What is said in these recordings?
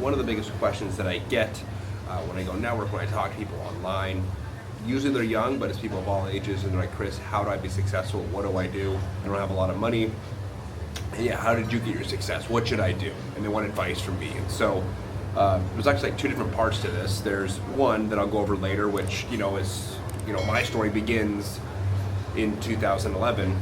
one of the biggest questions that I get when I go network, when I talk to people online, usually they're young, but it's people of all ages, and they're like, Chris, how do I be successful? What do? I don't have a lot of money. And yeah, how did you get your success? What should I do? And they want advice from me. And so there's actually like two different parts to this. There's one that I'll go over later, which is my story begins in 2011,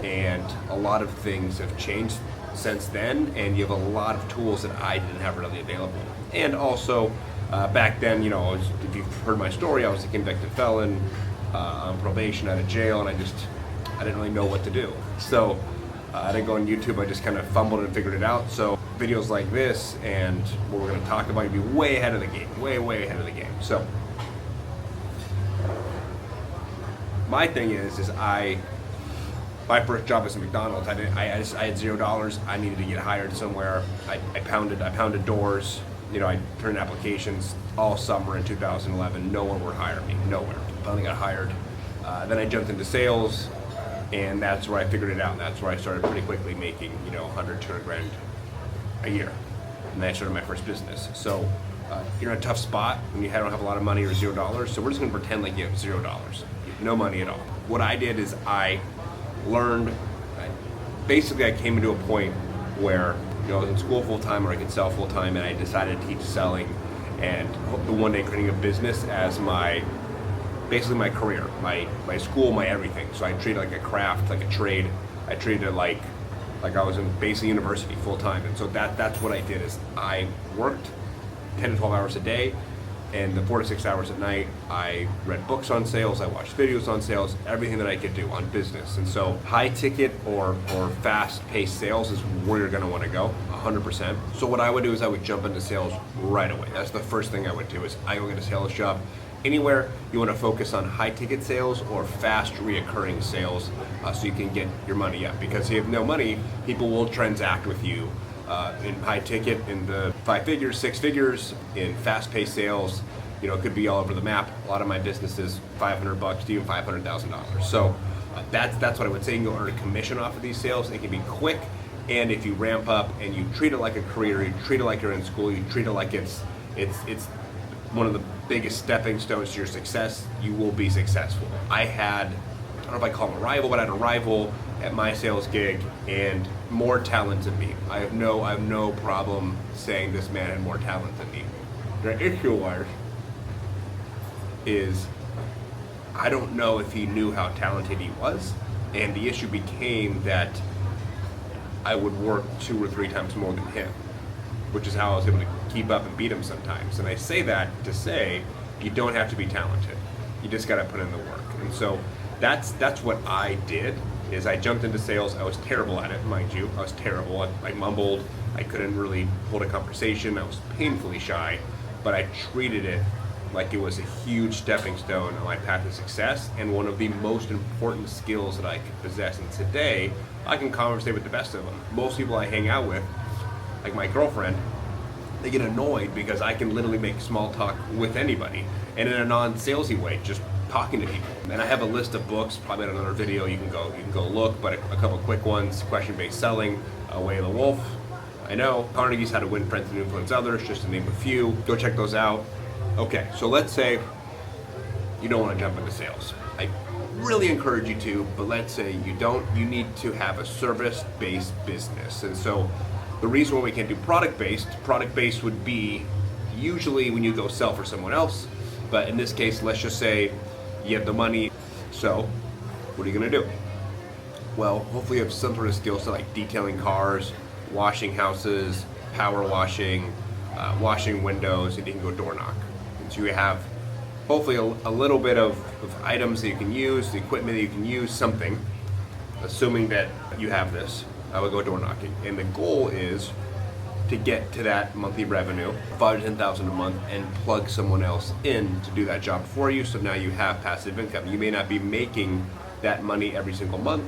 and a lot of things have changed since then, and you have a lot of tools that I didn't have readily available. And also back then, if you've heard my story, I was a convicted felon on probation out of jail, and I didn't really know what to do. So I didn't go on YouTube, I just kind of fumbled and figured it out. So videos like this and what we're going to talk about, you'll be way ahead of the game, way ahead of the game. So my thing is my first job was at McDonald's. I had $0. I needed to get hired somewhere. I pounded doors. I turned in applications all summer in 2011. No one would hire me, nowhere. Finally got hired. Then I jumped into sales, and that's where I figured it out. And that's where I started pretty quickly making 100, 200 grand a year. And then I started my first business. So you're in a tough spot when you don't have a lot of money or $0. So we're just gonna pretend like you have $0, no money at all. What I did is I learned, basically I came into a point where I was in school full time, or I could sell full time, and I decided to teach selling and one day creating a business as basically my career, my school, my everything. So I treated it like a craft, like a trade. I treated it like I was in basic university full time. And so that's what I did is I worked 10 to 12 hours a day, and the 4 to 6 hours at night, I read books on sales, I watched videos on sales, everything that I could do on business. And so high ticket or fast paced sales is where you're gonna wanna go, 100%. So what I would do is I would jump into sales right away. That's the first thing I would do is I go get a sales job. Anywhere you wanna focus on high ticket sales or fast reoccurring sales so you can get your money up. Because if you have no money, people will transact with you in high ticket, in the 5 figures, 6 figures, in fast-paced sales. It could be all over the map. A lot of my business is $500 to even $500,000. So that's what I would say. You can go earn a commission off of these sales. It can be quick, and if you ramp up and you treat it like a career, you treat it like you're in school, you treat it like it's one of the biggest stepping stones to your success, you will be successful. I don't know if I call him a rival, but I had a rival at my sales gig and more talent than me. I have no problem saying this man had more talent than me. The issue is I don't know if he knew how talented he was, and the issue became that I would work 2 or 3 times more than him, which is how I was able to keep up and beat him sometimes. And I say that to say you don't have to be talented. You just got to put in the work. And so that's what I did. Is I jumped into sales. I was terrible at it, mind you. I was terrible. I mumbled. I couldn't really hold a conversation. I was painfully shy, but I treated it like it was a huge stepping stone on my path to success and one of the most important skills that I could possess. And today, I can conversate with the best of them. Most people I hang out with, like my girlfriend, they get annoyed because I can literally make small talk with anybody, and in a non-salesy way, just talking to people. And I have a list of books, probably in another video you can go look, but a couple quick ones: Question-Based Selling, Way of the Wolf. I know Carnegie's How to Win Friends and Influence Others, just to name a few. Go check those out. Okay, so let's say you don't want to jump into sales. I really encourage you to, but let's say you don't. You need to have a service-based business. And so the reason why we can't do product-based would be usually when you go sell for someone else. But in this case, let's just say you have the money. So what are you gonna do? Well, hopefully you have some sort of skill set like detailing cars, washing houses, power washing, washing windows, and you can go door knock. And so you have hopefully a little bit of items that you can use, the equipment that you can use, something, assuming that you have this. I would go door knocking. And the goal is to get to that monthly revenue, $5,000 to $10,000 a month, and plug someone else in to do that job for you. So now you have passive income. You may not be making that money every single month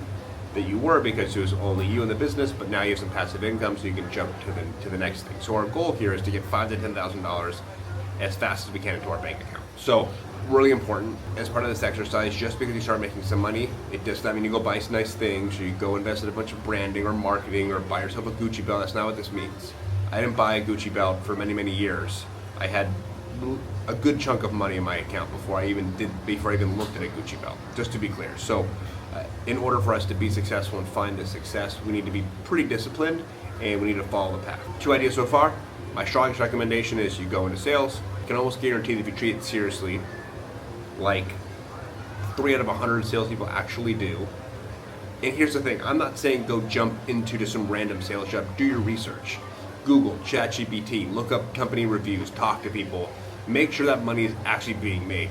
that you were because it was only you in the business, but now you have some passive income, so you can jump to the next thing. So our goal here is to get $5,000 to $10,000 as fast as we can into our bank account. So really important as part of this exercise, just because you start making some money, it does not mean you go buy some nice things, or you go invest in a bunch of branding or marketing or buy yourself a Gucci belt. That's not what this means. I didn't buy a Gucci belt for many, many years. I had a good chunk of money in my account before I even looked at a Gucci belt, just to be clear. So in order for us to be successful and find this success, we need to be pretty disciplined and we need to follow the path. 2 ideas so far. My strongest recommendation is you go into sales. I can almost guarantee that if you treat it seriously, like 3 out of 100 salespeople actually do. And here's the thing, I'm not saying go jump into just some random sales job. Do your research. Google, ChatGPT, look up company reviews, talk to people. Make sure that money is actually being made.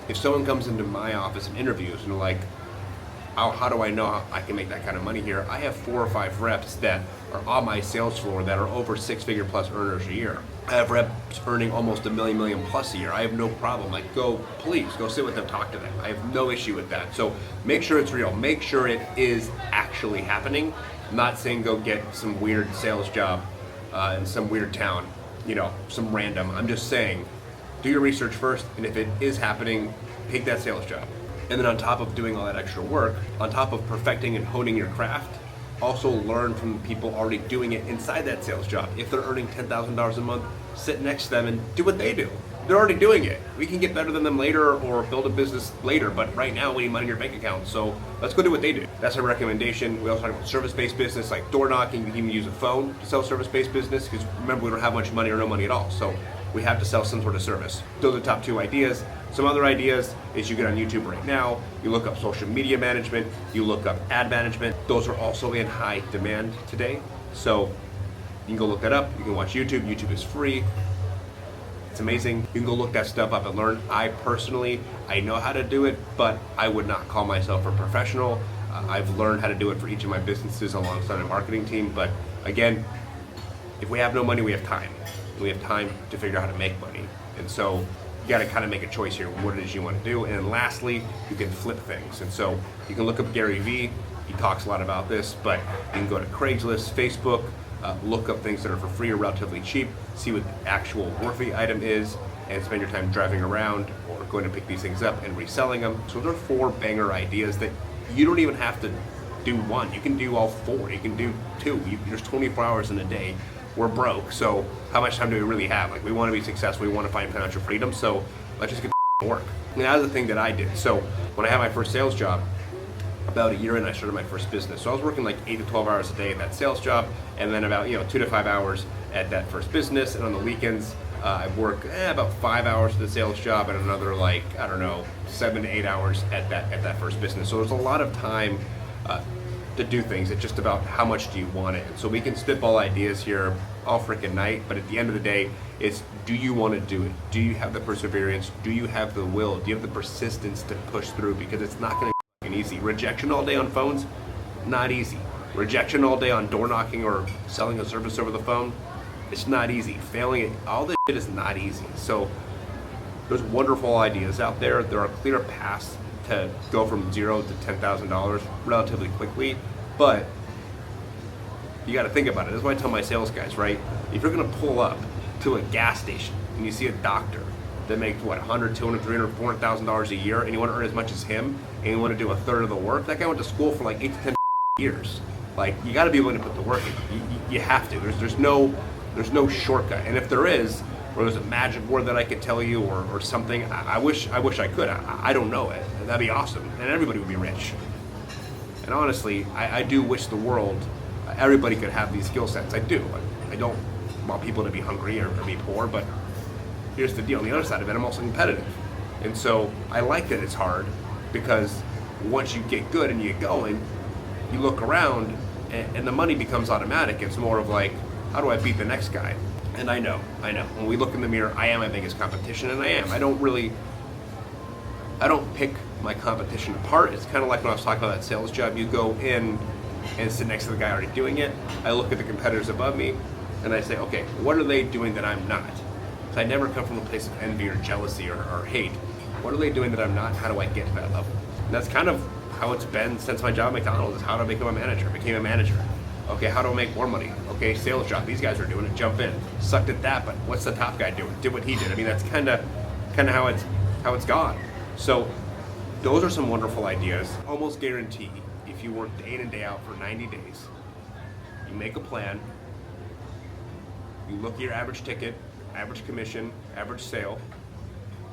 If someone comes into my office and interviews and they're like, oh, how do I know I can make that kind of money here? I have 4 or 5 reps that are on my sales floor that are over 6-figure plus earners a year. I have reps earning almost $1 million plus a year. I have no problem. Like, please go sit with them, talk to them. I have no issue with that. So make sure it's real. Make sure it is actually happening. I'm not saying go get some weird sales job in some weird town, some random. I'm just saying, do your research first, and if it is happening, take that sales job. And then on top of doing all that extra work, on top of perfecting and honing your craft, also learn from the people already doing it inside that sales job. If they're earning $10,000 a month, sit next to them and do what they do. They're already doing it. We can get better than them later or build a business later, but right now we need money in your bank account, so let's go do what they do. That's our recommendation. We also talk about service-based business like door knocking. You can even use a phone to sell service-based business because remember, we don't have much money or no money at all, so we have to sell some sort of service. Those are the top 2 ideas. Some other ideas is you get on YouTube right now, you look up social media management, you look up ad management. Those are also in high demand today. So you can go look that up. You can watch YouTube. YouTube is free. It's amazing. You can go look that stuff up and learn. I know how to do it, but I would not call myself a professional. I've learned how to do it for each of my businesses alongside a marketing team. But again, if we have no money, we have time. We have time to figure out how to make money. And so you got to kind of make a choice here, what it is you want to do. And then lastly, you can flip things. And so you can look up Gary Vee. He talks a lot about this, but you can go to Craigslist, Facebook, look up things that are for free or relatively cheap, see what the actual worthy item is, and spend your time driving around or going to pick these things up and reselling them. So those are 4 banger ideas that you don't even have to do one. You can do all 4. You can do 2. There's 24 hours in a day. We're broke, so how much time do we really have? Like, we want to be successful, we want to find financial freedom, so let's just get to work. And that was the thing that I did. So when I had my first sales job, about a year in, I started my first business. So I was working like 8 to 12 hours a day at that sales job, and then about 2 to 5 hours at that first business. And on the weekends, I work about 5 hours at the sales job and another 7 to 8 hours at that first business. So there's a lot of time to do things. It's just about how much do you want it. And so we can spitball ideas here all freaking night, but at the end of the day, it's, do you want to do it? Do you have the perseverance? Do you have the will? Do you have the persistence to push through? Because it's not going to be easy. Rejection all day on phones, not easy. Rejection all day on door knocking or selling a service over the phone, it's not easy. Failing it, all this shit is not easy. So there's wonderful ideas out there. There are clear paths to go from $0 to $10,000 relatively quickly, but you got to think about it. That's why I tell my sales guys, right? If you're going to pull up to a gas station and you see a doctor that makes $100, $200, $300, $400,000 a year, and you want to earn as much as him, and you want to do a third of the work, that guy went to school for like 8 to 10 years. Like, you got to be willing to put the work in. You have to. There's no shortcut. And if there is, or there's a magic word that I could tell you or something, I wish I could. I don't know it. That'd be awesome, and everybody would be rich. And honestly, I do wish the world, everybody could have these skill sets. I do. I don't want people to be hungry or be poor, but here's the deal. On the other side of it, I'm also competitive. And so I like that it's hard, because once you get good and you get going, you look around and the money becomes automatic. It's more of like, how do I beat the next guy? And I know. When we look in the mirror, I am my biggest competition, and I am. I don't pick my competition apart. It's kind of like when I was talking about that sales job. You go in and sit next to the guy already doing it. I look at the competitors above me, and I say, okay, what are they doing that I'm not? So I never come from a place of envy or jealousy or hate. What are they doing that I'm not? How do I get to that level? And that's kind of how it's been since my job at McDonald's. How do I become a manager? I became a manager. Okay, how do I make more money? Okay, sales job. These guys are doing it. Jump in. Sucked at that, but what's the top guy doing? Did what he did. I mean, that's kind of how it's gone. So those are some wonderful ideas. Almost guarantee if you work day in and day out for 90 days, you make a plan, You look at your average ticket, average commission, average sale,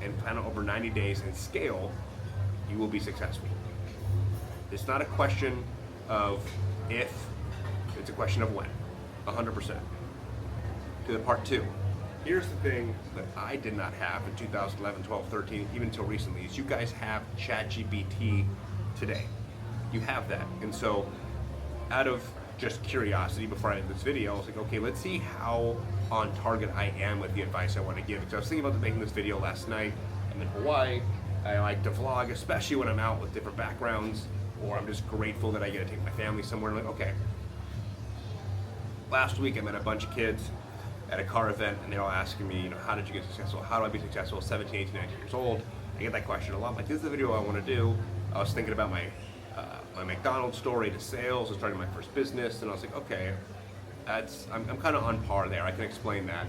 and plan it over 90 days and scale, you will be successful. It's not a question of if, it's a question of when, 100%. To the part two. Here's the thing that I did not have in 2011, 12, 13, even until recently, is you guys have ChatGPT today. You have that. And so out of just curiosity before I did this video, I was like, okay, let's see how on target I am with the advice I want to give. Because I was thinking about making this video last night. I'm in Hawaii. I like to vlog, especially when I'm out with different backgrounds, or I'm just grateful that I get to take my family somewhere. I'm like, okay. Last week I met a bunch of kids at a car event, and they're all asking me, how did you get successful? How do I be successful? 17, 18, 19 years old. I get that question a lot. I'm like, this is the video I want to do. I was thinking about my McDonald's story to sales, and starting my first business, and I was like, okay, I'm kind of on par there. I can explain that.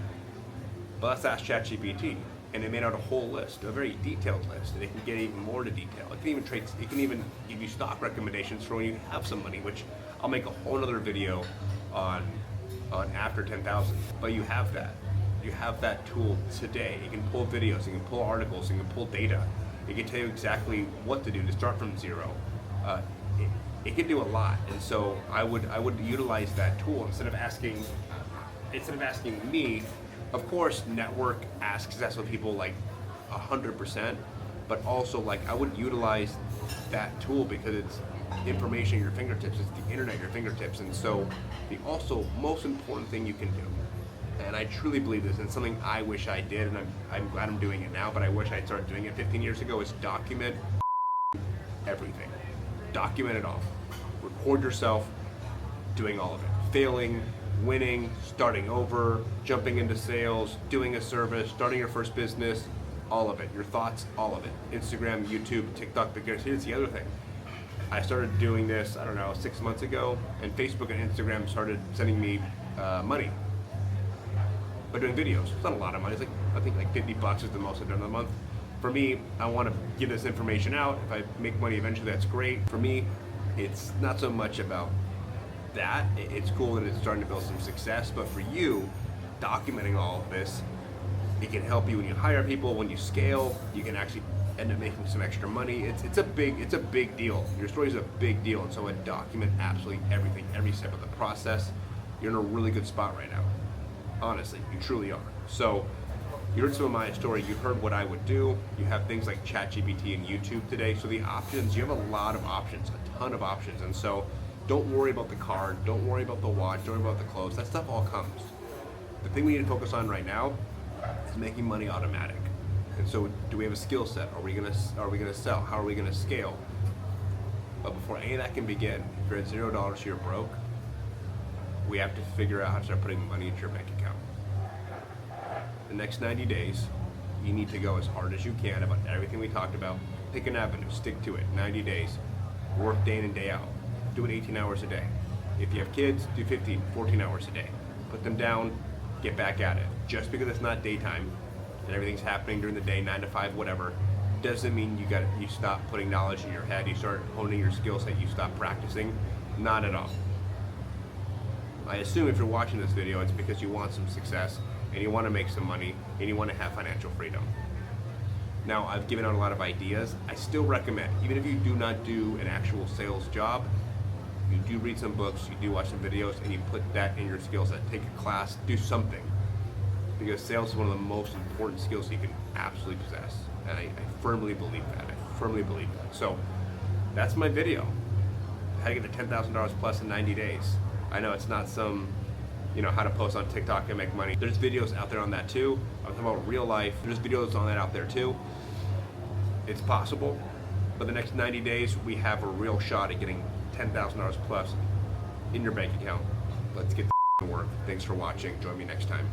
But let's ask ChatGPT, and it made out a whole list, a very detailed list, and it can get even more to detail. It can even give you stock recommendations for when you have some money, which I'll make a whole other video on after 10,000. But you have that. You have that tool today. You can pull videos, you can pull articles, you can pull data. It can tell you exactly what to do to start from zero. It can do a lot, and so I would utilize that tool instead of asking me. Of course, network, ask successful people like 100%, but also like I would utilize that tool because it's information at your fingertips. It's the internet at your fingertips, and so the also most important thing you can do, and I truly believe this, and something I wish I did, and I'm glad I'm doing it now, but I wish I'd started doing it 15 years ago, is document everything. Document it all. Record yourself doing all of it. Failing, winning, starting over, jumping into sales, doing a service, starting your first business, all of it. Your thoughts, all of it. Instagram, YouTube, TikTok, because here's the other thing. I started doing this, 6 months ago, and Facebook and Instagram started sending me money by doing videos. It's not a lot of money. It's I think like $50 is the most I've done in a month. For me, I want to give this information out. If I make money eventually, that's great. For me, it's not so much about that. It's cool that it's starting to build some success, but for you, documenting all of this, it can help you when you hire people, when you scale, you can actually end up making some extra money. It's a big deal. Your story is a big deal, and so I document absolutely everything, every step of the process. You're in a really good spot right now. Honestly, you truly are. So you heard some of my story, you heard what I would do. You have things like ChatGPT and YouTube today. So the options, you have a lot of options, a ton of options. And so don't worry about the car, don't worry about the watch, don't worry about the clothes. That stuff all comes. The thing we need to focus on right now is making money automatic. And so do we have a skill set? Are we gonna sell? How are we gonna scale? But before any of that can begin, if you're at $0, you're broke, we have to figure out how to start putting money into your bank account. The next 90 days, you need to go as hard as you can about everything we talked about. Pick an avenue, stick to it. 90 days, work day in and day out. Do it 18 hours a day. If you have kids, do 15, 14 hours a day. Put them down, get back at it. Just because it's not daytime and everything's happening during the day, 9 to 5, whatever, doesn't mean you stop putting knowledge in your head, you start honing your skill set, you stop practicing. Not at all. I assume if you're watching this video, it's because you want some success, and you want to make some money, and you want to have financial freedom. Now, I've given out a lot of ideas. I still recommend, even if you do not do an actual sales job, you do read some books, you do watch some videos, and you put that in your skill set. Take a class, do something. Because sales is one of the most important skills you can absolutely possess. And I firmly believe that. I firmly believe that. So, that's my video. How to get to $10,000 plus in 90 days. I know it's not some, how to post on TikTok and make money. There's videos out there on that too. I'm talking about real life. There's videos on that out there too. It's possible. But the next 90 days, we have a real shot at getting $10,000 plus in your bank account. Let's get to work. Thanks for watching. Join me next time.